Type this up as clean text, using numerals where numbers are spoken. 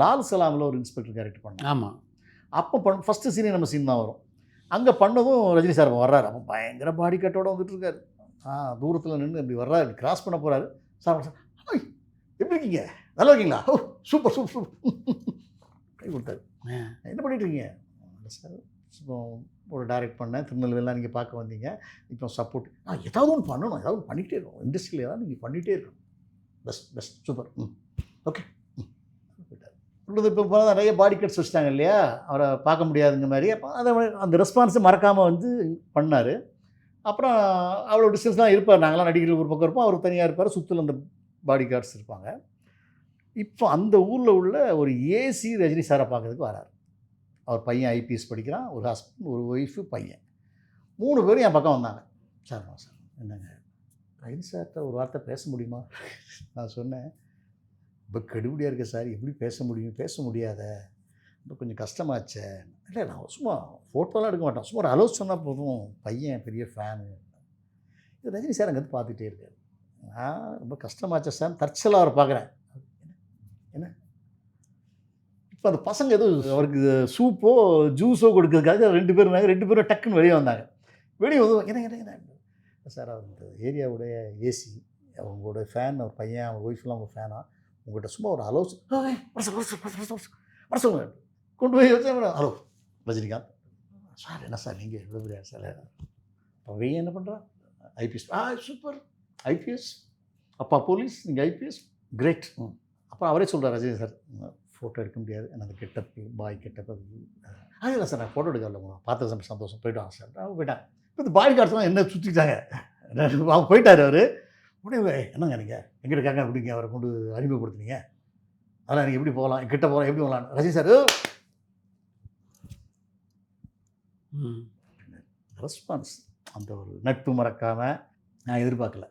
லால் சலாமில் ஒரு inspector character பண்ணேன். ஆமாம். அப்போ ஃபஸ்ட்டு சீனே நம்ம சீன் தான் வரும். அங்கே பண்ணதும் ரஜினி சார் வர்றாரு. அப்போ பயங்கர பாடி கட்டோடு வந்துட்டுருக்காரு. தூரத்தில் நின்று இப்படி வர்றாரு, இப்படி கிராஸ் பண்ண போகிறாரு. சார் சார் ஹாய் எப்படி இருக்கீங்க, நல்லா இருக்கீங்களா, ஓ சூப்பர் சூப்பர் சூப்பர் கை கொடுத்தாரு. என்ன பண்ணிட்டுருக்கீங்க சார்? இப்போ ஒரு டைரக்ட் பண்ணேன், திருநெல்வேலிலாம் நீங்கள் பார்க்க வந்தீங்க, இப்போ சப்போர்ட் ஏதாவது ஒன்று பண்ணணும், ஏதாவது ஒன்று பண்ணிகிட்டே இருக்கணும், இண்டஸ்ட்ரியில் ஏதாவது நீங்கள் பண்ணிகிட்டே இருக்கணும். பெஸ்ட் பெஸ்ட் சூப்பர் ஓகே போயிட்டார். இப்போ நிறைய பாடி கட்ஸ் வச்சுட்டாங்க இல்லையா, அவரை பார்க்க முடியாதுங்க மாதிரி. அப்போ அதை அந்த ரெஸ்பான்ஸை மறக்காமல் வந்து பண்ணார். அப்புறம் அவ்வளோ டிஸ்டன்ஸ்லாம் இருப்பார். நாங்களாம் நடிகர்கள் ஒரு பக்கம் இருப்போம், அவர் தனியாக இருப்பார், சுற்றில் அந்த பாடி கார்ட்ஸ் இருப்பாங்க. இப்போ அந்த ஊரில் உள்ள ஒரு ஏசி ரஜினி சாரை பார்க்கறதுக்கு வரார். அவர் பையன் ஐபிஎஸ் படிக்கிறான், ஒரு ஹஸ்பண்ட், ஒரு ஒய்ஃபு, பையன், 3 பேரும் என் பக்கம் வந்தாங்க. சார் சார் என்னங்க ரஜினி சார்கிட்ட ஒரு வார்த்தை பேச முடியுமா? நான் சொன்னேன், இப்போ கெடுபடியாக இருக்க சார், எப்படி பேச முடியும்? பேச முடியாத, இப்போ கொஞ்சம் கஷ்டமாச்சே. இல்லை நான் சும்மா ஃபோட்டோலாம் எடுக்க மாட்டேன், சும்மா ஒரு அலோஸ் சொன்னால் போதும், பையன் பெரிய ஃபேனு. இது ரஜினி சார் அங்கேருந்து பார்த்துட்டே இருக்காரு. ரொம்ப கஷ்டமாச்சே சார், தற்செயலாக அவரை பார்க்குறேன். என்ன இப்போ அந்த பசங்க எதுவும் அவருக்கு சூப்போ ஜூஸோ கொடுக்கறதுக்காக 2 பேர் இருந்தாங்க. 2 பேரும் டக்குன்னு வெளியே வந்தாங்க. வெளியே வந்து என்ன என்ன என்ன சார், அவர் இந்த ஏரியாவுடைய ஏசி, அவங்களோட ஃபேன், அவர் பையன், அவங்க ஒய்ஃப்லாம் அவங்க ஃபேனாக, உங்கள்கிட்ட சும்மா ஒரு அலோஸ் வர சொல்லுங்க, கொண்டு போய் வச்சு ஹலோ ரஜினிகாந்த் சார், என்ன சார் நீங்கள் எவ்வளோ பெரிய சார், அப்போ பையன் என்ன பண்ணுறா, ஐபிஎஸ், சூப்பர் ஐபிஎஸ், அப்பா போலீஸ், நீங்கள் ஐபிஎஸ், கிரேட். அப்புறம் அவரே சொல்கிறார், ரஜினி சார் ஃபோட்டோ எடுக்க முடியாது, எனக்கு கெட்டப்பு, பாய் கெட்டப்பு, இல்லை சார் நான் ஃபோட்டோ எடுக்கல, பார்த்து சந்தோஷம், போய்ட்டு வாங்க சார். அவங்க போயிட்டாங்க. இப்போ இந்த பாடி கார்ட்ஸ்லாம் என்ன சுற்றிட்டாங்க, அவங்க போயிட்டார் அவர். உடனே என்னங்க நீங்கள் எங்கே இருக்காங்க அப்படிங்க, அவரை கொண்டு அறிமுகப்படுத்துனீங்க, அதெல்லாம் எனக்கு எப்படி போகலாம், கிட்ட போகலாம், எப்படி போகலாம், ரஜினி சார் ரெஸ்பான்ஸ், அந்த ஒரு நட்பு மறக்காமல் நான் எதிர்பார்க்கல.